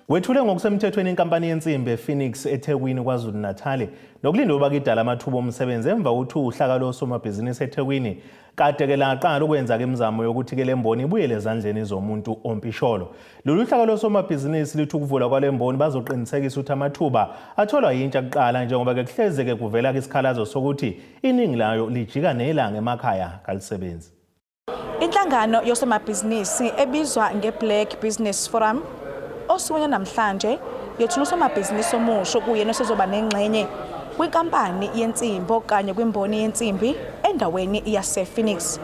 Kwethulwe ngokusemthethweni inkampani yensimbi ePhoenix Ethekwini KwaZulu-Natal nokulinda ukuba kidala amathuba omsebenzi emva kokuthi uhlaka losomabhizinisi eThekwini kade ke laqala ukwenza ke imizamo yokuthi ke lemboni ibuyele ezandleni zomuntu ompisholo. Lolu hlaka losomabhizinisi lithi ukuvula kwale mboni bazoqinisekisa ukuthi amathuba atholwa yintsha kuqala njengoba ke kuhleze ke kuvela ke isikhalazo sokuthi iningi layo lijika nelanga emakhaya kalisebenzi. Inhlangano yosomabhizinisi ebizwa ngeBlack Business Forum osukwini namhlanje yethula usomabhizinisi omusha kuyena osezoba nengxenye kwinkampani yensimbi kanye kwimboni yensimbi endaweni yasePhoenix.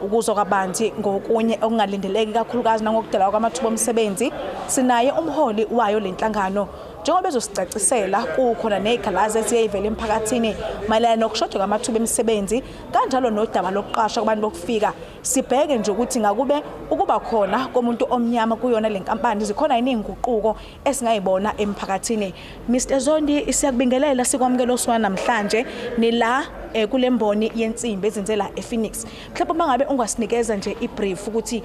Ukuzwa kabanzi ngokunye okungalindeleki kakhulukazi nangokudala kwamathuba omsebenzi sinaye umholi wayo lenhlangano njengoba bezosicacisela kukhona nezikhalazo eziyivela emphakathini mayelana nokushoda kwamathuba omsebenzi kanjalo nodaba lokuqasha kubantu bokufika. Sibheke nje ukuthi ngakube ukuba khona komuntu omnyama kuyona lenkampani zikhona yini inguquko esingayibona emphakathini. Mr Zondi siyakubingelela sikwamukela oswana namhlanje nila kule mboni yensimbi ezenzela ePhoenix. Mhlawumbe mangabe ungasinikeza nje ibrief ukuthi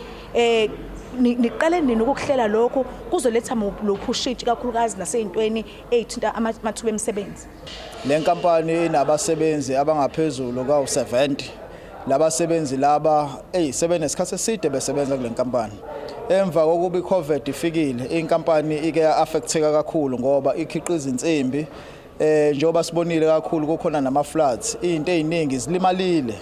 niqale nini ukuhlela lokho kuzoletha lokushitshi kakhulukazi naseyintweni ezithinta amathuba emsebenzi. Le nkampani inabasebenzi abangaphezulu ka-70. Labasebenzi laba sebenesikhathi eside besebenza kule nkampani. Emva kokuba iCovid ifikile, inkampani ike affecteka kakhulu ngoba ikhiqiza insimbi njengoba sibonile kakhulu kukhona nama-floods, izinto eziningi zilimalile.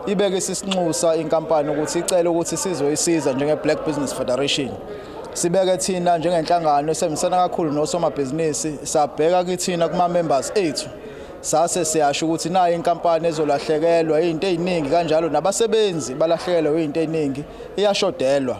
Ibeke isinxusa inkampani ukuthi icele ukuthi sizoyisiza njenge-Black Business Federation. Sibeke thina njengenhlangano esebenzisana kakhulu nosomabhizinisi, sabheka kithina kuma-members ethu. Sase siyasho ukuthi nayo inkampani ezolahlekelwa izinto eziningi kanjalo nabasebenzi balahlekelwa izinto eziningi iyashodelwa.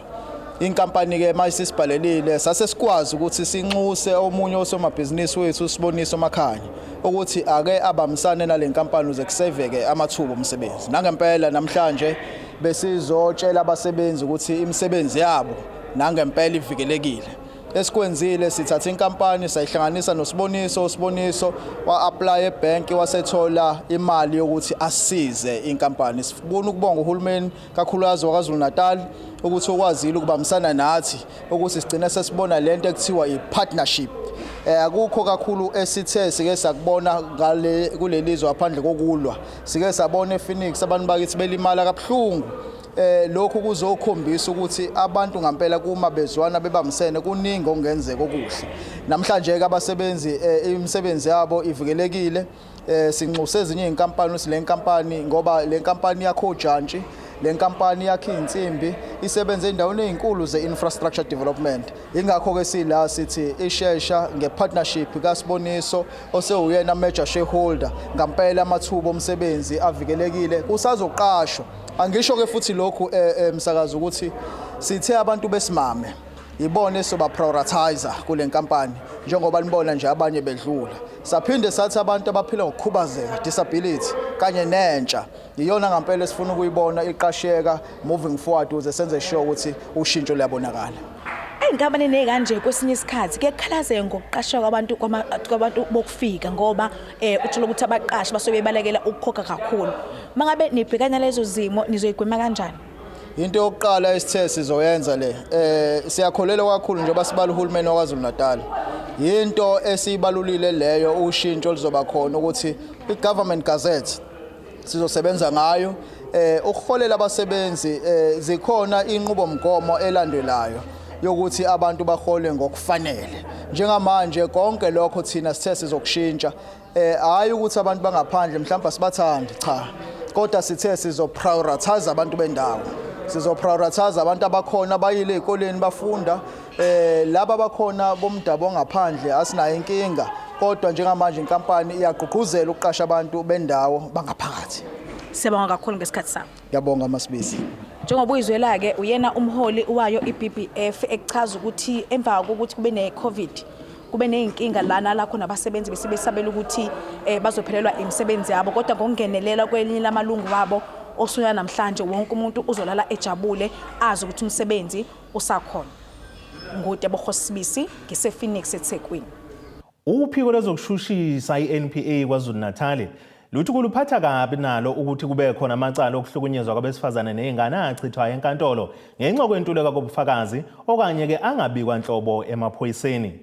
Inkampani ke manje sibhalelile sase sikwazi ukuthi sinxuse omunye osomabhizinisi wethu Siboniso Makhanya ukuthi ake abamsane nale nkampani uze kuseveke amathuba omsebenzi. Nangempela namhlanje besizotshela abasebenzi ukuthi imisebenzi yabo nangempela ivikelekile. Esikwenzile sithatha inkampani sayihlanganisa noSiboniso wa-apply ebank wasethola imali yokuthi asize inkampani. Sifuna ukubonga uhulumeni kakhulukazi waKwaZulu-Natal ukuthi ukwazile ukubambisana nathi ukuthi sigcine sesibona lento ekuthiwa i-partnership. Akukho kakhulu esithe sike sakubona kulelizwe aphandle kokulwa. Sike sabona ePhoenix abantu bakithi belimala kabuhlungu. Lokhu kuzokhombisa ukuthi abantu ngempela kuma bezwana bebamsene kuningi okungenzeka okuhle. Namhlanje ke abasebenzi imisebenzi yabo ivikelekile. Sinxuse ezinye inkampani ukuthi le nkampani ngoba le nkampani yakho jantshi, le nkampani yakhe insimbi isebenza endaweni ezinkulu ze-infrastructure development. Ingakho ke sila sithi ishesha ngepartnership kaSiboniso osewuyena major shareholder ngempela amathuba omsebenzi avikelekile kusazoqashwa. Angisho ke futhi lokhu umsakazo ukuthi sithe abantu besimame ibone soba prioritizer kule nkampani njengoba libona nje abanye bedlula. Saphinde sathi abantu abaphila ngokukhubazeka disability kanye nentsha iyona ngempela sifuna ukuyibona iqasheka moving forward uze senze sure ukuthi ushintsho liyabonakala. Inkampani nekanje kwesinye isikhathi kekhalazeke ngokuqashwa kwabantu bokufika ngoba uthola ukuthi abaqashi basobe balekela ukukhokha kakhulu. Mangabe nibhekana lezo zimo nizoyigwema kanjani? Into yokuqala esithe sizoyenza le siyakholelwa kakhulu njengoba sibala uhulumeni waKwaZulu-Natal. Into esibalulile leyo ushintsho lizoba khona ukuthi i-government gazette sizosebenza ngayo ukuholela abasebenzi zikhona inqubomgomo elandelayo yokuthi abantu bahole ngokufanele. Njengamanje konke lokho thina sithe sizokushintsha hayi ukuthi abantu bangaphandle mhlawumbe sibathande cha kodwa sithe sizoprioritize abantu bendawo. Sizoprioritize abantu abakhona bayile ezikoleni bafunda laba abakhona bomdabo ongaphandle asinayo inkinga kodwa njengamanje inkampani iyagqugquzela ukuqasha abantu bendawo bangaphakathi. Siyabonga kakhulu ngesikhathi sakho. Ngiyabonga Masibisi. Njengoba uyizwela ke uyena umholi wayo iBBF ekuchaza ukuthi emva kokuthi kube neCovid kube nezinkinga lana la khona abasebenzi besibesabela ukuthi bazophelelwa imisebenzi yabo kodwa ngokungenelela kwelinye lamalungu wabo osuya namhlanje wonke umuntu uzolala ejabule azi ukuthi umsebenzi usakhona. Ngutebo Khosibisi ngesePhoenix eThekwini. Uphiko lezokushushisa iNPA KwaZulu-Natal Lutho kuluphatha kabi nalo ukuthi kube khona amacala okuhlukunyezwa kwabesifazane nezingane achithwayo enkantolo ngenxa kwentuleka kobufakazi okanye ke angabikwa nhlobo emaphoyiseni.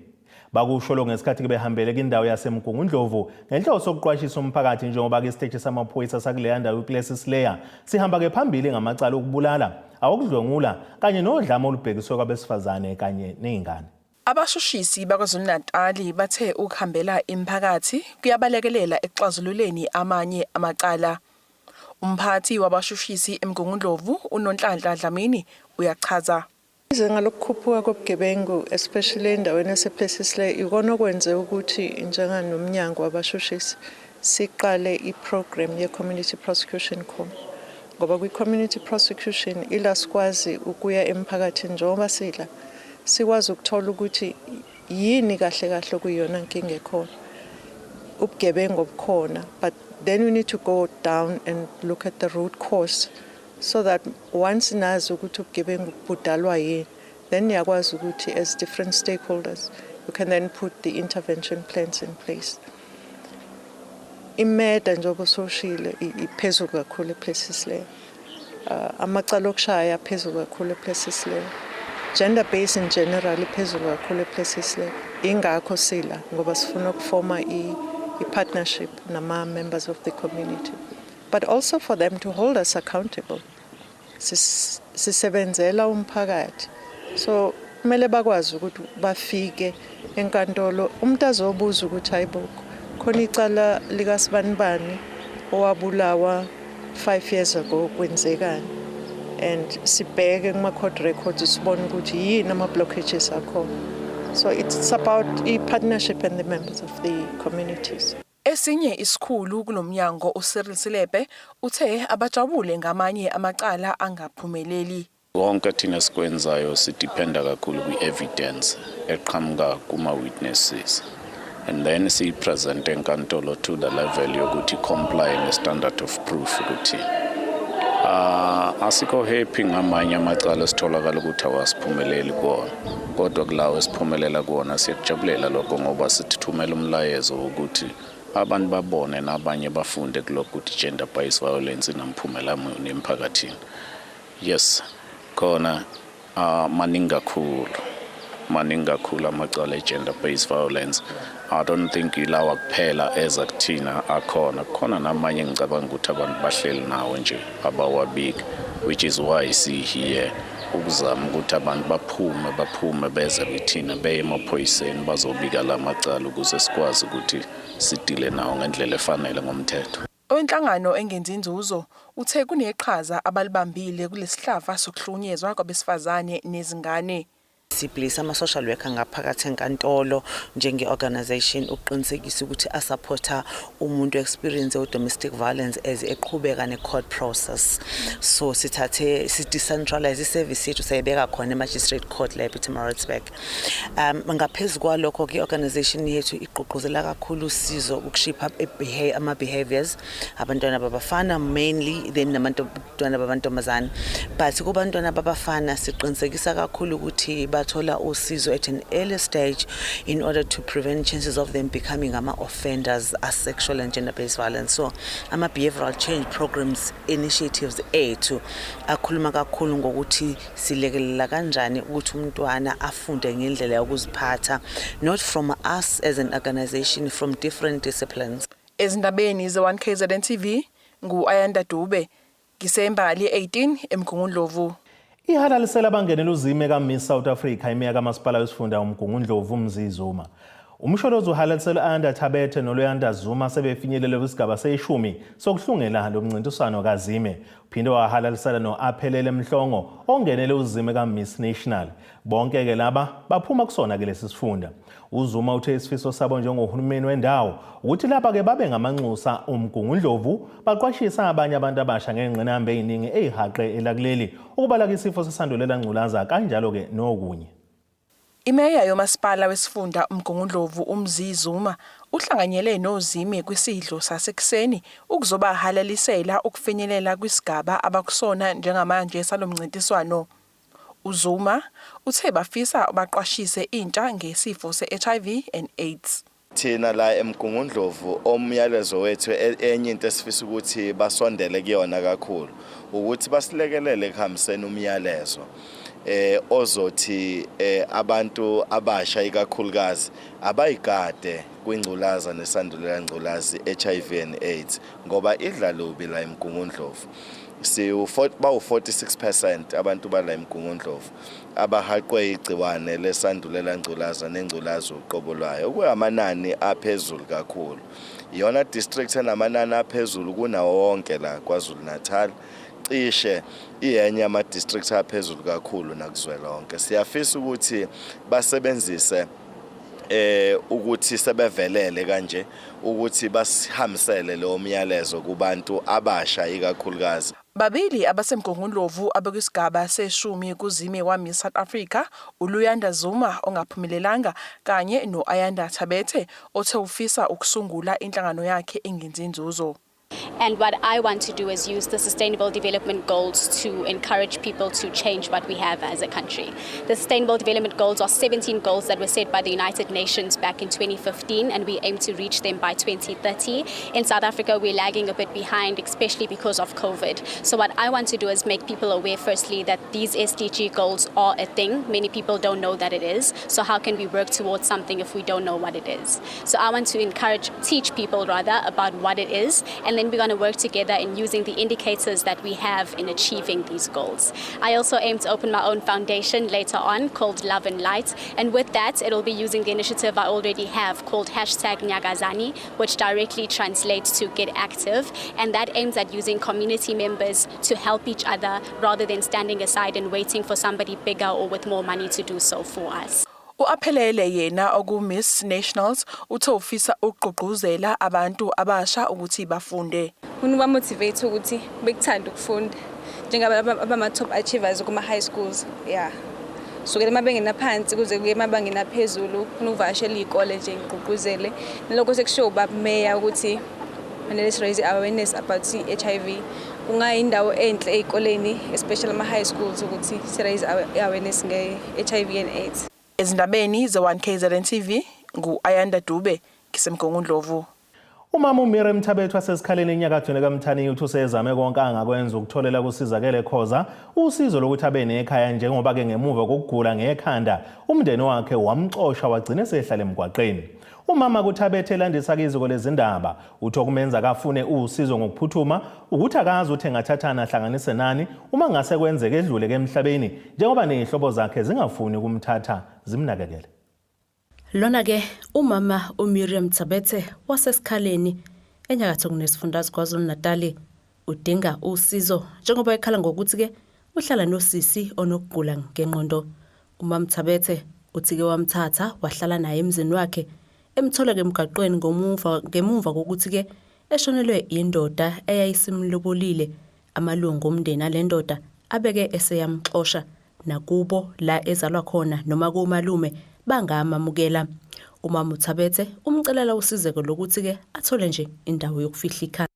Bakusho lo ngesikhathi behambele indawo yaseMgungundlovu ngenhloso yokuqwashisa umphakathi njengoba ke isiteshi samaphoyisa sakuleya ndawo uClassisleya sihamba ke phambili ngamacala okubulala, awokudlwengula kanye nodlame olubhekiswe kwabesifazane kanye nezingane. Abashushisi baKwaZulu-Natal bathe ukuhambela imphakathi kuyabalekelela ekuxazululeni amanye amacala. Umphathi wabashushisi eMgungundlovu uNonhlanhla Dlamini uyachaza. Ngalokukhuphula kobugebengu especially endaweni yasePlaces ikona okwenze ukuthi njenganomnyango wabashushisi siqale iprogram ye-community prosecution corps. Ngoba kwi-community prosecution ila sikwazi ukuya emphakathini njengoba sikwazi ukuthola ukuthi yini kahle kahle kuyona inkinga ekhona, ubugebengu obukhona, but then we need to go down and look at the root cause so that once nazi ukuthi ubugebengu budalwa yini, then yakwazi ukuthi as different stakeholders you can then put the intervention plans in place. Imeda njengoba soshile iphezulu kakhulu ePlaces, amacala okushaya phezulu kakhulu ePlaces, gender based in general iphezulu kakhulu ePlaces. Ingakho sila ngoba sifuna ukufoma i-partnership nama members of the community, but also for them to hold us accountable. Sisebenzela umphakathi, so kumele bakwazi ukuthi bafike enkantolo umuntu azobuza ukuthi hayibuko khona icala likasibanibani owabulawa 5 years ago kwenzekani, and sibheke kuma-court records sibone ukuthi yini ama-blockages akhona. So it's about i-partnership and the members of the communities. Esinye isikhulu kulomnyango uCyril Silebe uthe abajabule ngamanye amacala angaphumeleli. Wonke thina sikwenzayo sidependa kakhulu kwi-evidence eqhamuka kuma-witnesses, and then siyi-present enkantolo to the level yokuthi comply ne-standard of proof ukuthi asikho happy ngamanye amacala sitholakala ukuthi awasiphumeleli kuwona, kodwa kulawo esiphumelela kuwona siyakujabulela lokho ngoba sithumela umlayezo ukuthi abantu babone nabanye bafunde kulokho ukuthi gender based violence inamphumela muni emphakathini. Yes, khona maningi kakhulu amacala e-gender based violence. I don't think ilawa kuphela eza kuthina khona namanye ngicabanga ukuthi abantu bahleli nawo nje abawabiki, which is why see here ukuzama ukuthi abantu baphume beze kuthina beye emaphoyiseni bazobika la macala ukuze sikwazi ukuthi sidile nawo ngendlela efanele ngomthetho. Owenhlangano engenzi inzuzo uthe kuneqhaza abalibambile kulesihlava sokuhlukunyezwa kwabesifazane nezingane. Siblisa ama-social worker ngaphakathi enkantolo njenge-organization uqinisekisa ukuthi asupporta umuntu experience domestic violence as eqhubeka ne-court process. So sithathe si-decentralize i-service yethu sayibeka khona e-magistrate court la ePietermaritzburg. Ngaphezulu kwalokho ke i-organization yethu igqugquzela kakhulu usizo ukushipha ama-behaviors abantwana babafana mainly, then nabantwana babantombazane, but kubantwana babafana siqinisekisa kakhulu ukuthi bathola usizo at an early stage in order to prevent chances of them becoming offenders as sexual and gender-based violence. So ama-behavioral change programs initiatives ethu akhuluma kakhulu ngokuthi silekelela kanjani ukuthi umntwana afunde ngendlela yokuziphatha, not from us as an organization, from different disciplines. Ezindabeni ze-1KZNTV ngu-Ayanda Dube, ngisembali 18 eMgungundlovu. Ihalalisela abangenela uzime kaMiss South Africa imiya kamasipala wesifunda uMgungundlovu Mzizuma. Umsholozi uhalalisela Ayanda Thabethe noLuyanda Zuma sebefinyelele kwisigaba se-10 sokuhlungela lo mncintiswano kaZime. Uphinde wahalalisela no-Aphelele Mhlongo ongenele uzime kaMiss National. Bonke ke laba baphuma kusona ke lesi sifunda. uZuma uthe isifiso sabo njengohulumeni wendawo ukuthi lapha ke babe ngamanxusa uMgungundlovu baqwashisa abanye abantu abasha ngengqinamba eziningi ezihaqe elakuleli ukubalaka isifo sesandulela ngculaza kanjalo ke nokunye. Imeya yomasipala wesifunda uMgungundlovu uMzizuma uhlanganyele noZime kwisidlo sasekuseni ukuzobahalalisela ukufinyelela kwisigaba abakusona njengamanje salomncintiswano. uZuma uthe bafisa baqwashise intsha ngesifo se-HIV and AIDS. Thina la eMgungundlovu omyalezo wethu enye into esifisa ukuthi basondele kuyona kakhulu ukuthi basilekelele ekuhambiseni umyalezo ozothi abantu abasha ikakhulukazi abayigade kwingculaza nesandulela ngculazi HIV and AIDS ngoba idla lobi la eMgungundlovu bawu-46% abantu bala eMgungundlovu abahaqwe igciwane lesandulela ngculaza nengculazi uqobo lwayo okuyamanani aphezulu kakhulu iyona district enamanani aphezulu kunawo wonke la KwaZulu Natal cishe iyenye ama districts aphezulu kakhulu nakuzwelonke siyafisa ukuthi basebenzise ukuthi sebevelele kanje ukuthi basihambisele lo myalezo kubantu abasha ikakhulukazi. Babili abasemgungundlovu abekusigaba seshumi kuzime wami South Africa uLuyanda Zuma ongaphumelelanga kanye noAyanda Thabethe othe ufisa ukusungula inhlangano yakhe engenzi inzuzo. And what I want to do is use the Sustainable Development Goals to encourage people to change what we have as a country. The Sustainable Development Goals are 17 goals that were set by the United Nations back in 2015, and we aim to reach them by 2030. In South Africa, we're lagging a bit behind, especially because of COVID. So what I want to do is make people aware, firstly, that these SDG goals are a thing. Many people don't know that it is. So how can we work towards something if we don't know what it is? So I want to teach people rather about what it is, and then we're going to work together in using the indicators that we have in achieving these goals. I also aim to open my own foundation later on called Love and Light, and with that it'll be using the initiative I already have called #Nyakazani, which directly translates to get active, and that aims at using community members to help each other rather than standing aside and waiting for somebody bigger or with more money to do so for us. Uaphelele yena oku Miss Nationals uthe ufisa ukugqugquzela abantu abasha ukuthi bafunde. Uba motivate ukuthi bekuthanda ukufunda njengaba abama top achievers kuma high schools yeah. Sukela emabangeni aphansi kuze kuye emabangeni aphezulu ukuvashela izikole nje ngigqugquzele lokho sekushow bameya ukuthi let's raise awareness about HIV. Kungayindawo enhle ezikoleni especially ama high schools ukuthi si raise awareness nge HIV and AIDS. Ezindabeni ze1KZNTV nguAyanda Dube ngisemgungundlovu. Umama uMiriam Thabethe wasesikhaleni enyakathweni kaMthani uthi usezame konke angakwenza ukutholela kusizakele khoza usizo lokuthi abe nekhaya njengoba ke ngemuva kokugula ngekhanda umndeni wakhe wamxosha wagcina sehlala emgwaqeni. Umama kuThabethe landisa iziko lezindaba uthi okumenza kafune usizo ngokuphuthuma ukuthi akazi uthi engathathana ahlanganise nani uma ngase kwenzeke edlule ke emhlabeni njengoba nezihlobo zakhe zingafuni ukumthatha zimnakekele. Lona ke umama uMiriam Thabethe wasesikhaleni enyakatho kunesifundazwe KwaZulu Natal udinga usizo njengoba ekhala ngokuthi ke uhlala nosisi onokugula ngengqondo. Umama Thabethe uthi ke wamthatha wahlala naye emzini wakhe emthola ke emgaqweni ngemuva kokuthi ke eshonelwe indoda eyayisimlobolile amalungu omndeni alendoda abeke eseyamxosha nakubo la ezalwa khona noma kumalume bangamamukela. Umama Thabethe umcelela usizeko lokuthi ke athole nje indawo yokufihla ikhaya.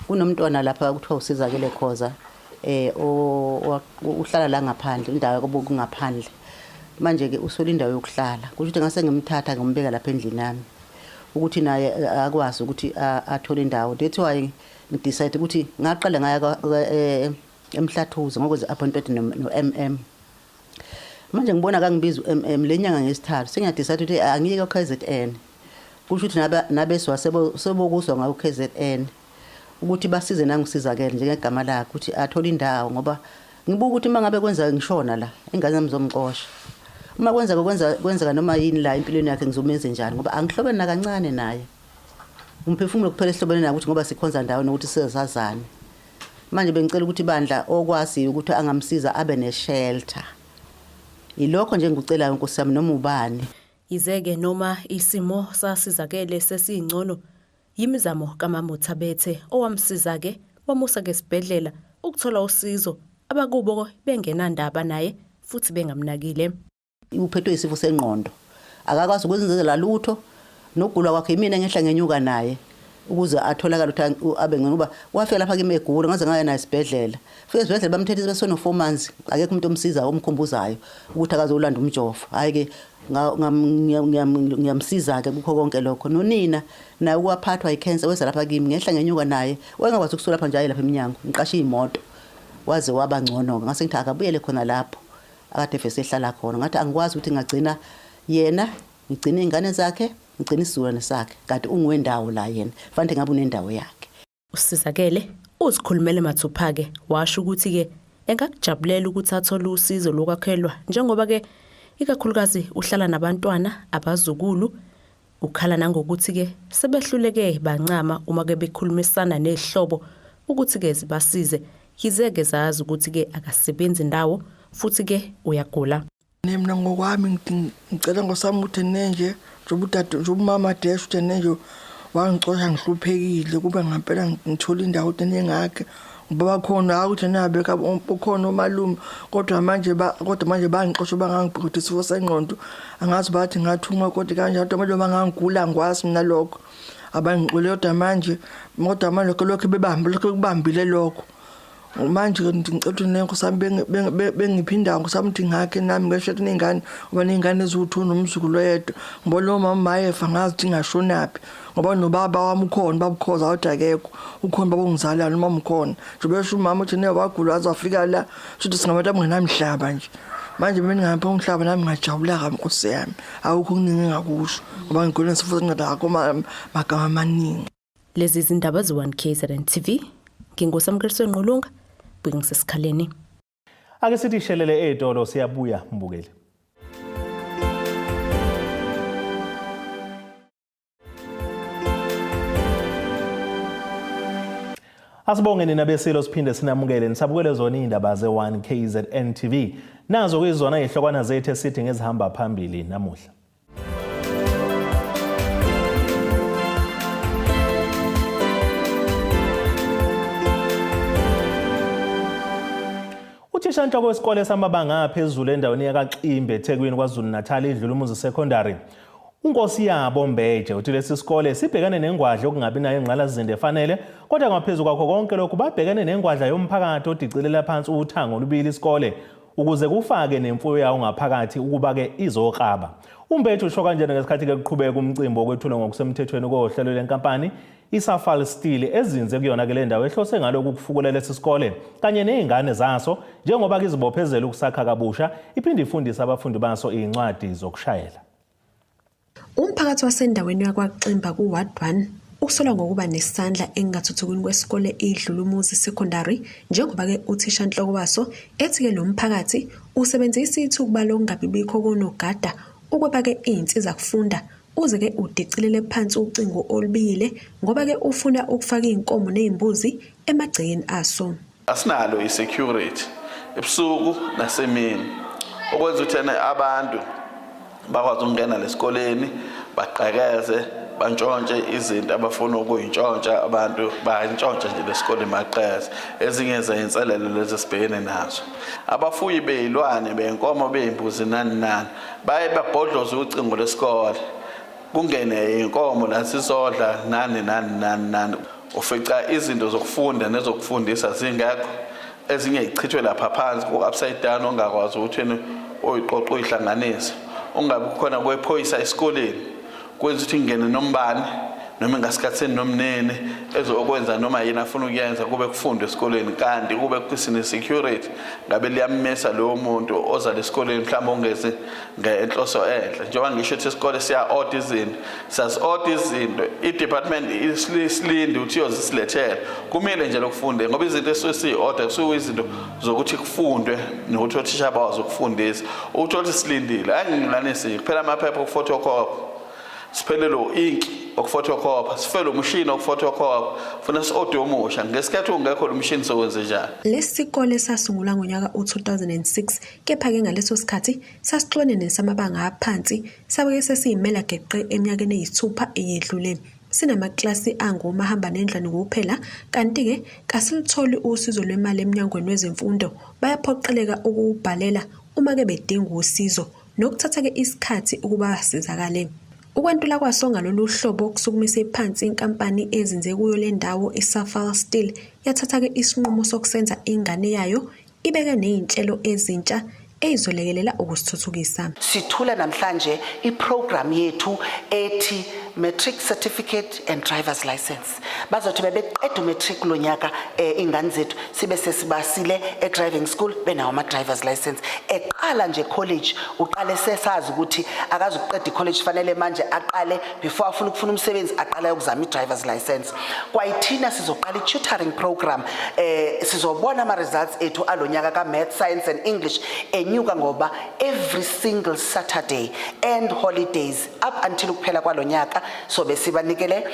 Kunomntwana lapha kuthiwa usizakele khoza uhlala la ngaphandle indawo kungaphandle. Manje ke usola indawo yokuhlala kusho ukuthi ngase ngimthatha ngombeka lapha endlini nami ukuthi naye akwazi ukuthi athole indawo. That's why ngidecide ukuthi ngaqala ngaya emhlathuzo ngokwenza appointment no manje ngibona kangibiza uMM lenyanga ngesithathu sengiyadecide ukuthi angiyeke KZN kusho ukuthi nabeswa sebokuswa ngawo KZN ukuthi basize nangisizakele njengegama lakhe ukuthi athole indawo ngoba ngibuka ukuthi mangabe kwenza ngishona la ingane zami zomqosha uma kwenzeka noma yini la empilweni yakhe ngizomenze njani ngoba angihlobene nakancane naye umphefumulo kuphela esihlobene naye ukuthi ngoba sikhonza ndawo nokuthi sizazana. Manje bengicela ukuthi bandla okwazi ukuthi angamsiza abe ne-shelter. Ilokho nje ngikucela inkosi yami noma ubani. Izeke noma isimo sasizakele sesingcono yimizamo kaMama Thabethe owamsiza ke wamusa ke esibhedlela ukuthola usizo abakubo bengenandaba naye futhi bengamnakile. Uphethwe isifo sengqondo akakwazi ukwenza lutho nokugula kwakhe mina ngehla ngenyuka naye ukuze atholakala ukuthi abe ngoba wafika lapha kimi egula ngaze ngaya naye esibhedlela. Fika esibhedlela bamthethisa besona 4 months akekho umuntu omsiza omkhumbuzayo ukuthi akazolanda umjovo. Hayi ke ngiyamsiza ke kukho konke lokho. Nonina naye ukwaphathwa icancer weza lapha kimi ngehla ngenyuka naye wayengakwazi ukusula lapha nje lapha eminyango ngiqashe imoto waze waba ngcono ngase ngithi akabuyele khona lapho akade fese ehlala khona ngathi angikwazi ukuthi ngagcina yena ngigcina izingane zakhe ngigcina isizulwane sakhe kanti ungwendawo la yena fanele ngabe unendawo yakhe. Usizakele uzikhulumele mathupha ke washo ukuthi ke engakujabulela ukuthi athole usizo lokwakhelwa njengoba ke ikakhulukazi uhlala nabantwana abazukulu ukhala nangokuthi ke sebehluleke bancama uma ke bekhulumisana nezihlobo ukuthi ke zibasize yizeke zazi ukuthi ke akasebenzi ndawo futhi ke uyagula. Mina ngokwami ngicela ngosami ukuthi nenje nje umama Dash ukuthi nenje wangixoxa ngihluphekile kube ngempela ngithola indawo engakhe ngoba khona ukuthi nabeka ukhona umalume kodwa manje bangixoxa bangangibhukuthe isifo sengqondo angazi bathi ngathuma kodwa kanjalo abantu bangangigula ngikwazi mina lokho abangicule kodwa manje lokho kubambile lokho. Manje ngicela ukuthi nenkusami bengiphinda ngosami ukuthi ngakhe nami ngeshethe nengane ngoba nengane eziwu2 nomzukulu oyedwa ngoba lo mama mayefa ngazi ukuthi ngashonaphi ngoba nobaba wami ukhona babukhoza kodwa akekho ukhona babongizalana noma umkhona nje besho umama uthi wagula azafika la futhi singabantu abangenamhlaba nje manje mina ngapha umhlaba nami ngajabula kabi Nkosi yami awukho kuningi ngakusho ngoba ngigcina sifuthi ngada akoma magama amaningi. Lezi izindaba ze1KZNTV ngingosamkristo Nqulunga bengisisikhaleni. Ake sithi shelele etolo siyabuya mbukeli. Asibongeni nabesilo siphinde sinamukele nisabukele zona indaba ze1KZNTV nazo kuyizona ihlokwana zethu esithi ngezihamba phambili namuhla. Uthishanhloko wesikole samabanga aphezulu endaweni yakaXimbe eThekwini KwaZulu-Natal iDlulumuzi Secondary uNkosi yabo Mbeje uthi lesi sikole sibhekane nengwadla okungabi nayo ingqalazinde efanele kodwa ngaphezulu kwakho konke lokhu babhekane nengwadla yomphakathi odicelela phansi uthango olubili isikole ukuze kufake nemfuyo yawo ngaphakathi ukuba ke izokraba. uMbeje usho kanjena ngesikhathi ke kuqhubeka umcimbi wokwethula ngokusemthethweni kohlelo lenkampani isafal steel ezinze kuyona ke le ndawo ehlose ngalokhu kufukulela lesi sikole kanye nezingane zaso njengoba izibophezela ukusakha kabusha iphinde ifundisa abafundi baso incwadi zokushayela. Umphakathi wasendaweni yakwaXimba kuWard 1 usola ngokuba nesandla engathuthukweni kwesikole iDlulumuzi Secondary njengoba ke uthishanhloko waso ethi ke lo mphakathi usebenzisa ithuba lokungabibikho konogada ukuba ke izinsiza kufunda uze ke udicilele phansi ucingo olubile ngoba ke ufuna ukufaka izinkomo nezimbuzi emagcekeni aso. Asinalo isecurity ebusuku nasemini okwenza ukuthi abantu bakwazi ukungena lesikoleni baqhakeze bantshontshe izinto abafuna ukuyintshontsha abantu bayintshontsha nje lesikole maqhakeze ezinye zeinselelo lezi sibhekene nazo. Abafuyi bezilwane beenkomo bezimbuzi nani baye babhodloza ucingo lesikole kungene inkomo la sisodla nani ufica izinto zokufunda nezokufundisa zingekho ezinye ichithwe lapha phansi ku upside down ongakwazi ukuthi oyiqoqo uyihlanganise ungabe khona kwephoyisa esikoleni kwenza ukuthi ngene nombani noma ngasikhatsini nomnene ezokwenza noma yena afuna ukuyenza kube kufundwa esikoleni kanti kube kusine security ngabe liyammesa lo muntu oza lesikoleni mhlawumbe ongeze ngenhloso enhle njengoba ngisho ukuthi isikole siya audit izinto sas audit izinto i-department isilinde ukuthi yozisilethela kumele nje lokufunde ngoba izinto esisi order kusuke izinto zokuthi kufundwe nokuthi othisha bawazi ukufundisa ukuthi silindile anginglanisi kuphela amaphepha okuphotocopy siphelelo ink okuphotocopy sifelo machine okuphotocopy funa si-order omusha ngesikhathi ungekho lo machine sowenze njani. Lesi sikole sasungulwa ngonyaka u2006 kepha ke ngaleso sikhathi sasixolene nesamabanga aphansi sabe sesiyimela geqe eminyakeni eyisithupha eyedlule. Sinamaklasi angomahamba nendlwane kuphela kanti ke kasilitholi usizo lwemali eminyangweni wezemfundo bayaphoqeleka ukubhalela uma ke bedinga usizo nokuthatha ke isikhathi ukuba basizakale. Ukwantula kwaso ngalolu hlobo kusukumise phansi inkampani ezinze kuyo le ndawo iSafal Steel yathatha ke isinqumo sokusenza ingane yayo ibeke nezinhlelo ezintsha ezizolekelela ukusithuthukisa. Sithula namhlanje iprogram yethu ethi Matric Certificate and Driver's License. Bazothi bebeqeda umatric lonyaka ingane zethu sibe sesibasile driving school benawo ama driver's license. Eqala nje college uqale sesazi ukuthi akazukuqeda college fanele manje aqale before afuna ukufuna umsebenzi aqale ukuzama driver's license. Kwayithina sizoqala tutoring program sizobona ama results ethu alonyaka ka math, science and English enyuka ngoba every single Saturday and holidays up until kuphela kwalonyaka so besibanikele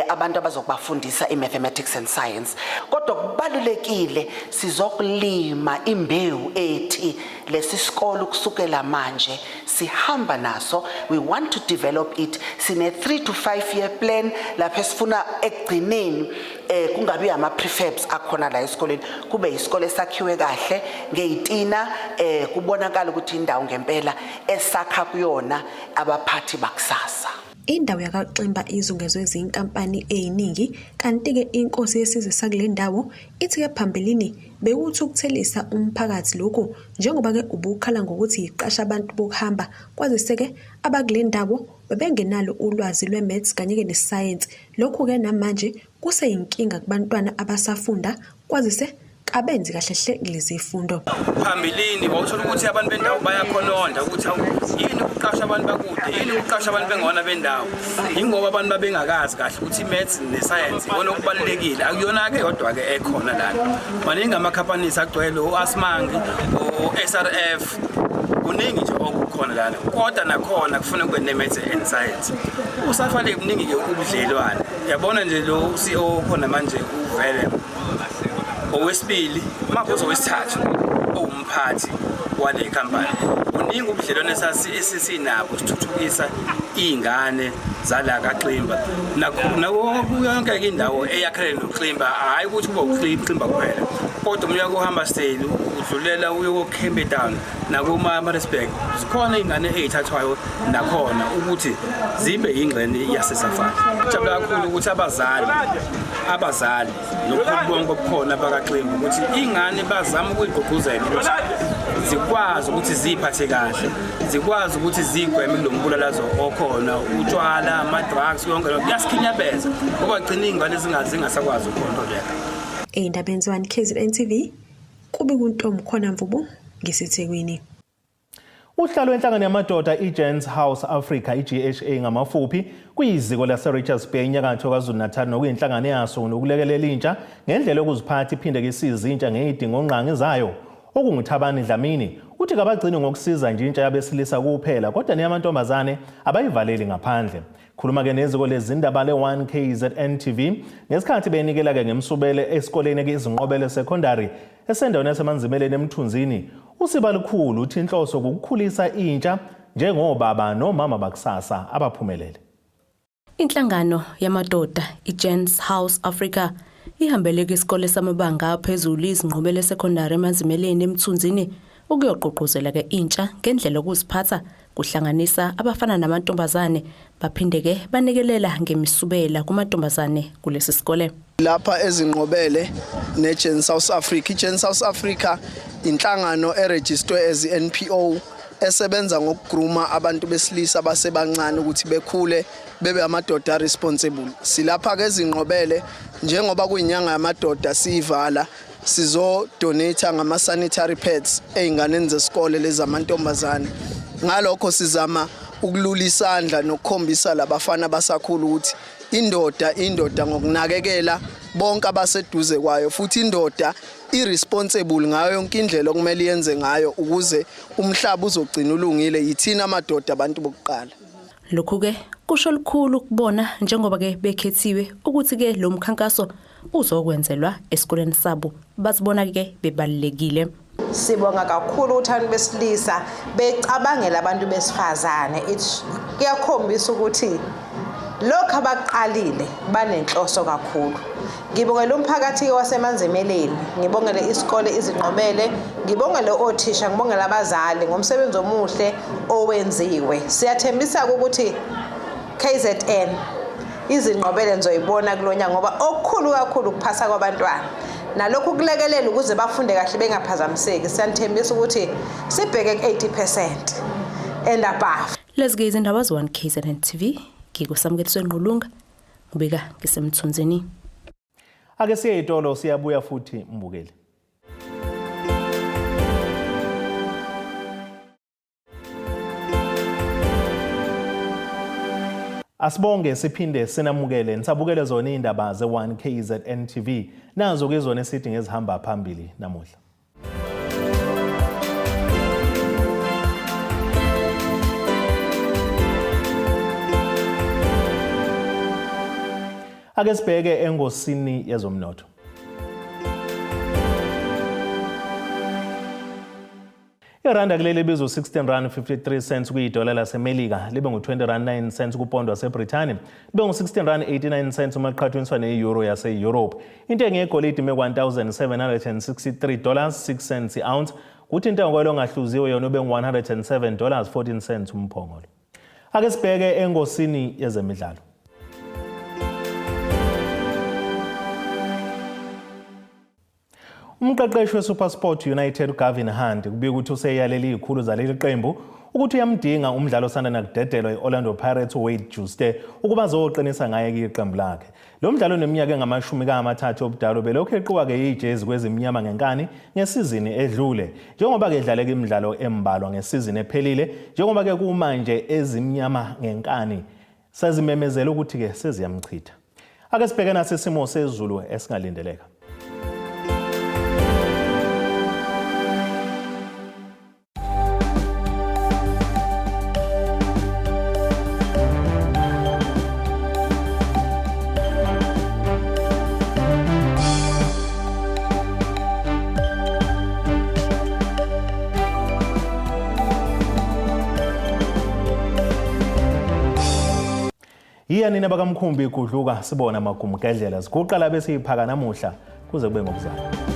abantu abazokubafundisa imathematics and science. Kodwa kubalulekile sizokulima imbewu ethi lesisikolo kusukela manje sihamba naso. We want to develop it. Sine 3 to 5 year plan lapho sifuna ekugcineni kungabi ama prefabs akhona la esikoleni, kube isikole sakhiwe kahle ngeyitina kubonakala ukuthi indawo ngempela esakha kuyona abaphathi bakusasa. Indawo yakaXimba izungezwe izinkampani eziningi kanti ke inkosi yesizwe sakule ndawo ithi ke phambilini bekuthi ukuthelisa umphakathi lokho njengoba ke ubukhala ngokuthi iqasha abantu bokuhamba kwazise ke abakule ndawo bebengenalo ulwazi lwemaths kanye ke nescience. Lokho ke namanje kuseyinkinga kubantwana abasafunda kwazise abenzi kahle hle lezifundo. Phambilini wawuthola ukuthi abantu bendawo bayakhononda ukuthi yini ukuqasha abantu bakude, yini ukuqasha abantu bengona bendawo. Ingoba abantu babengakazi kahle ukuthi maths nescience ikona okubalekile. Akuyona ke kodwa ke ekhona lana. Maningi ama companies agcwele uAsmangi, uSRF. Kuningi nje okukhona lana. Kodwa nakhona kufanele kube maths and science. Usafale kuningi ke ubudlelwane. Yabona nje lo CEO khona manje uvele owesibili maphuzo wesithathu umphathi wale company. Uningi ubudlelwane esisinabo ukuthuthukisa izingane zala kaXimba yonke indawo eyakhelwe noXimba, hayi ukuthi kube uXimba kuphela kodwa umuntu ukuhamba state udlulela uyo Cape Town nakuma Maritzburg zikhona izingane ezithathwayo nakhona ukuthi zibe ingxenye yaseSafari. Jabula kakhulu ukuthi abazali nokukhuluma kokukhona bakaXimba ukuthi ingane bazama ukuyigqugquzela ukuthi zikwazi ukuthi ziphathe kahle, zikwazi ukuthi zigweme kulombulalazo okhona utshwala ama drugs yonke lokho yasikhinyabeza ngoba gcina ingane zingasakwazi ukukontroleka. Endabeni ZNTV kube kuntombi khona Mvubu ngisethekwini. Uhlalo wenhlangano yamadoda iGents House Africa iGHA ngamafuphi kuyiziko laseRichards Bay enyakatho KwaZulu-Natal nokuyinhlangano yaso nokulekelela intsha ngendlela yokuziphatha iphinde ke isiza intsha ngezidingo onqangi zayo. OkunguThabani Dlamini uthi kabagcini ngokusiza nje intsha yabesilisa kuphela kodwa neyamantombazane abayivaleli ngaphandle. Khuluma ke neziko lezindaba le1KZNTV ngesikhathi benikela ke ngemsubele esikoleni ke izinqobele secondary esendaweni yasemanzimeleni emthunzini. Usiba likhulu uthi inhloso ukukhulisa intsha njengobaba nomama bakusasa abaphumelele. Inhlangano yamadoda iGents House Africa ihambele isikole samabanga aphezulu izinqobele secondary emanzimeleni emthunzini ukuyoqoqozela ke intsha ngendlela yokuziphatha kuhlanganisa abafana namantombazane baphinde ke banikelela ngemisubela kumantombazane kulesi sikole. Lapha ezinqobele neGents South Africa. iGents South Africa inhlangano eregistered as NPO esebenza ngokugruma abantu besilisa basebancane ukuthi bekhule bebe amadoda responsible. Silapha ke ezinqobele njengoba kuyinyanga yamadoda siyivala sizo donate ngama sanitary pads einganeni zesikole lezamantombazane. Ngalokho sizama ukulula isandla nokukhombisa labafana basakhulu ukuthi indoda ngokunakekela bonke abaseduze kwayo futhi indoda irresponsible ngayo yonke indlela okumele yenze ngayo ukuze umhlaba uzogcina ulungile yithina amadoda abantu bokuqala. Lokhu ke kusho likhulu kubona njengoba ke bekhethiwe ukuthi ke lo mkhankaso uzokwenzelwa esikoleni sabo bazibona ke bebalekile. Sibonga kakhulu uthando besilisa becabangela abantu besifazane. Kuyakhombisa ukuthi lokho abaqalile banenhloso kakhulu. Ngibongela umphakathi wasemanzemeleni, ngibongela isikole izinqobele, ngibongela othisha, ngibongela abazali ngomsebenzi omuhle owenziwe. Siyathembisa ukuthi KZN izinqobele nizoyibona kulonyaka ngoba okukhulu kakhulu ukuphasa kwabantwana nalokhu kulekelela ukuze bafunde kahle bengaphazamiseki. Siyanithembisa ukuthi sibheke ku-80% and above. Lezi izindaba z1KZNTV ngikusamukeliso enqulunga ubeka ngisemthunzini. Ake siye itolo siyabuya futhi mbukeli. Asibonge siphinde sinamukele nisabukele zona indaba ze1KZNTV nazo ke zona esithi ngezihamba phambili namuhla. Ake sibheke engosini yezomnotho. Iranda kuleli bizo 16 rand 53 cents kuyidola laseMelika, libe ngu20 rand 9 cents kupondo waseBrithani, libe ngu16 rand 89 cents uma qhathaniswa ne-euro yase-Europe. Intengo yegolide ime $1,763 6 cents i-ounce, kuthi intengo yelongahluziwe yona ube $107 14 cents umphongolo. Ake sibheke engosini yezemidlalo. Umqeqeshi weSuperSport United uGavin Hunt kubika ukuthi useyaleli izikhulu zaleli qembu ukuthi uyamdinga umdlalo osanda nakudedelwa iOrlando Pirates Wade Juste ukuba azoqinisa ngaye iqembu lakhe. Lo mdlalo neminyaka engama-30 obudala belokhu eqhubeka ke ijezi kwezimnyama ngenkani ngesizini edlule. Njengoba ke idlaleka imidlalo embalwa ngesizini ephelile, njengoba ke kumanje ezimnyama ngenkani sezimemezela ukuthi ke seziyamchitha. Ake sibheke nasisimo sezulu esingalindeleka. Nina bakamkhumbi kudluka sibona magumu kedlela sikuqala bese iphaka namuhla kuze kube ngokuzayo.